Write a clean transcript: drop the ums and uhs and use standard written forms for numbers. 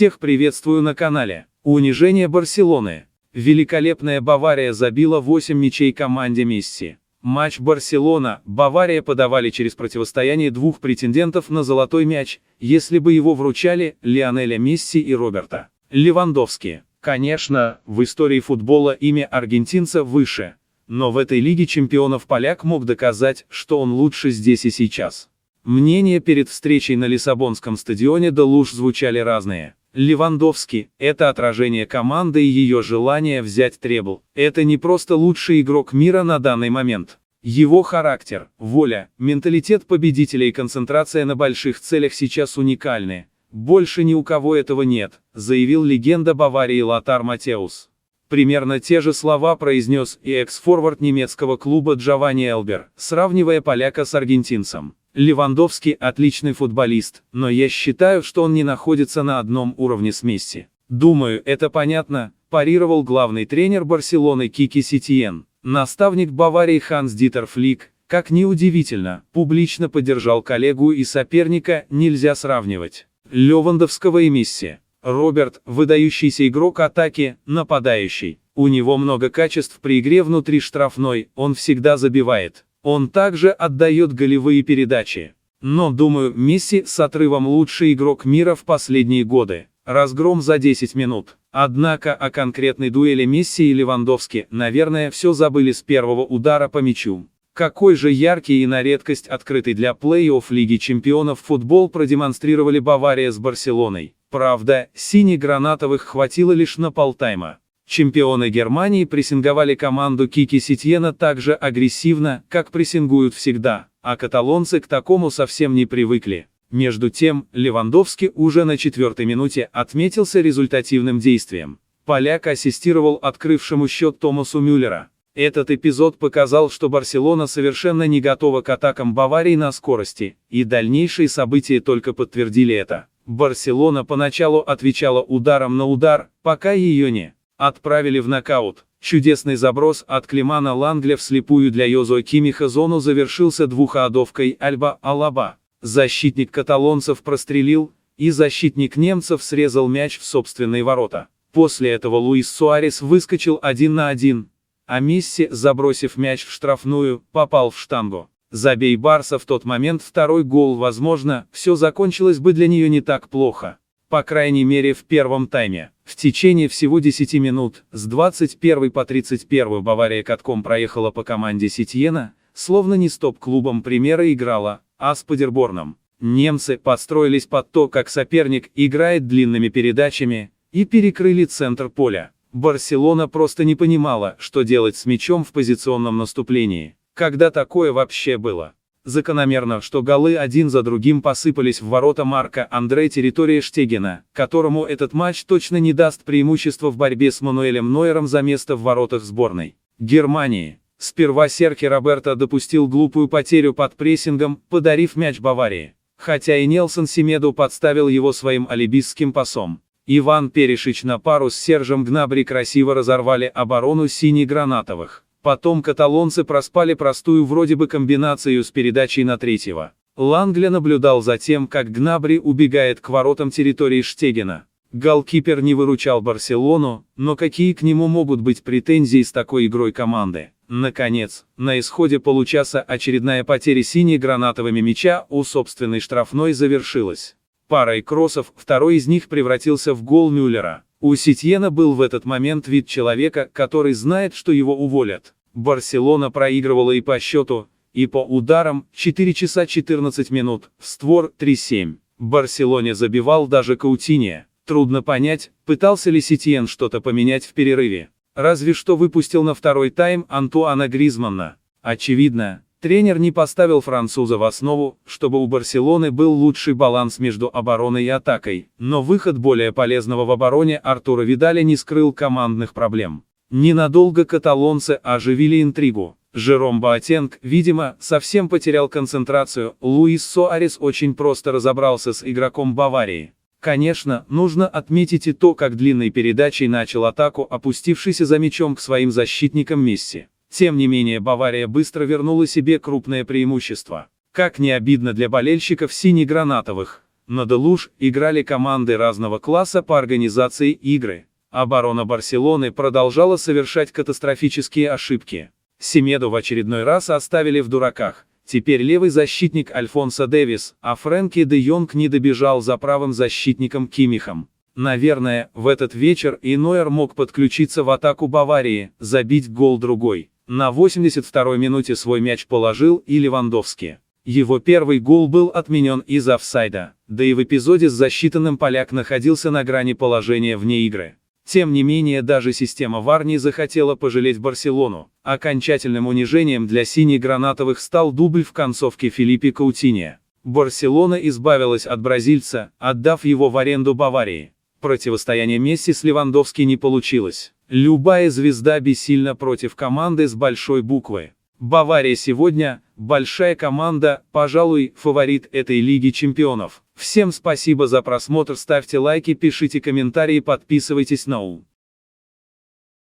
Всех приветствую на канале. Унижение Барселоны. Великолепная Бавария забила 8 мячей команде Месси. Матч Барселона-Бавария подавали через противостояние двух претендентов на золотой мяч, если бы его вручали Лионеля Месси и Роберта Левандовски. Конечно, в истории футбола имя аргентинца выше, но в этой Лиге чемпионов поляк мог доказать, что он лучше здесь и сейчас. Мнения перед встречей на Лиссабонском стадионе де Луж звучали разные. Левандовски – это отражение команды и ее желание взять требл. Это не просто лучший игрок мира на данный момент. Его характер, воля, менталитет победителя и концентрация на больших целях сейчас уникальны. Больше ни у кого этого нет, заявил легенда Баварии Лотар Матеус. Примерно те же слова произнес и экс-форвард немецкого клуба Джованни Элбер, сравнивая поляка с аргентинцем. Левандовски отличный футболист, но я считаю, что он не находится на одном уровне с Месси. Думаю, это понятно, парировал главный тренер Барселоны Кики Сетьен. Наставник Баварии Ханс-Дитер Флик, как ни удивительно, публично поддержал коллегу и соперника, нельзя сравнивать Левандовского и Месси. Роберт – выдающийся игрок атаки, нападающий. У него много качеств при игре внутри штрафной, он всегда забивает. Он также отдает голевые передачи. Но, думаю, Месси с отрывом лучший игрок мира в последние годы. Разгром за 10 минут. Однако о конкретной дуэли Месси и Левандовски, наверное, все забыли с первого удара по мячу. Какой же яркий и на редкость открытый для плей-офф Лиги чемпионов футбол продемонстрировали Бавария с Барселоной. Правда, сине-гранатовых хватило лишь на полтайма. Чемпионы Германии прессинговали команду Кики Сетьена так же агрессивно, как прессингуют всегда, а каталонцы к такому совсем не привыкли. Между тем, Левандовски уже на 4-й минуте отметился результативным действием. Поляк ассистировал открывшему счет Томасу Мюллера. Этот эпизод показал, что Барселона совершенно не готова к атакам Баварии на скорости, и дальнейшие события только подтвердили это. Барселона поначалу отвечала ударом на удар, пока ее не отправили в нокаут. Чудесный заброс от Климана Лангля вслепую для Йозуа Кимиха зону завершился двухходовкой Альба Алаба. Защитник каталонцев прострелил, и защитник немцев срезал мяч в собственные ворота. После этого Луис Суарес выскочил 1 на 1, а Месси, забросив мяч в штрафную, попал в штангу. Забей Барса в тот момент второй гол, возможно, все закончилось бы для нее не так плохо. По крайней мере в первом тайме. В течение всего 10 минут, с 21 по 31 Бавария катком проехала по команде Сетьена, словно не с топ-клубом Примера играла, а с Падерборном. Немцы подстроились под то, как соперник играет длинными передачами, и перекрыли центр поля. Барселона просто не понимала, что делать с мячом в позиционном наступлении. Когда такое вообще было? Закономерно, что голы один за другим посыпались в ворота Марка Андре территории Штегена, которому этот матч точно не даст преимущества в борьбе с Мануэлем Нойером за место в воротах сборной Германии. Сперва Серхи Роберто допустил глупую потерю под прессингом, подарив мяч Баварии. Хотя и Нелсон Семеду подставил его своим алибистским пасом. Иван Перишич на пару с Сержем Гнабри красиво разорвали оборону сине-гранатовых. Потом каталонцы проспали простую вроде бы комбинацию с передачей на третьего. Лангля наблюдал за тем, как Гнабри убегает к воротам территории Штегена. Голкипер не выручал Барселону, но какие к нему могут быть претензии с такой игрой команды? Наконец, на исходе получаса очередная потеря сине-гранатовыми мяча у собственной штрафной завершилась парой кроссов, второй из них превратился в гол Мюллера. У Сетьена был в этот момент вид человека, который знает, что его уволят. Барселона проигрывала и по счету, и по ударам, 4 часа 14 минут, в створ 3-7. Барселоне забивал даже Каутиньо. Трудно понять, пытался ли Сетьен что-то поменять в перерыве. Разве что выпустил на второй тайм Антуана Гризманна. Очевидно, тренер не поставил француза в основу, чтобы у Барселоны был лучший баланс между обороной и атакой, но выход более полезного в обороне Артура Видаля не скрыл командных проблем. Ненадолго каталонцы оживили интригу. Жером Боатенг, видимо, совсем потерял концентрацию, Луис Суарес очень просто разобрался с игроком Баварии. Конечно, нужно отметить и то, как длинной передачей начал атаку опустившийся за мячом к своим защитникам Месси. Тем не менее Бавария быстро вернула себе крупное преимущество. Как не обидно для болельщиков сине-гранатовых, На Делуж играли команды разного класса по организации игры. Оборона Барселоны продолжала совершать катастрофические ошибки. Семеду в очередной раз оставили в дураках. Теперь левый защитник Альфонсо Дэвис, а Френки де Йонг не добежал за правым защитником Киммихом. Наверное, в этот вечер и Нойер мог подключиться в атаку Баварии, забить гол другой. На 82-й минуте свой мяч положил и Левандовски. Его первый гол был отменен из-за офсайда, да и в эпизоде с засчитанным поляк находился на грани положения вне игры. Тем не менее, даже система ВАР не захотела пожалеть Барселону. Окончательным унижением для сине-гранатовых стал дубль в концовке Филиппе Каутиньо. Барселона избавилась от бразильца, отдав его в аренду Баварии. Противостояние Месси с Левандовски не получилось. Любая звезда бессильна против команды с большой буквы. Бавария сегодня – большая команда, пожалуй, фаворит этой Лиги Чемпионов. Всем спасибо за просмотр, ставьте лайки, пишите комментарии, подписывайтесь на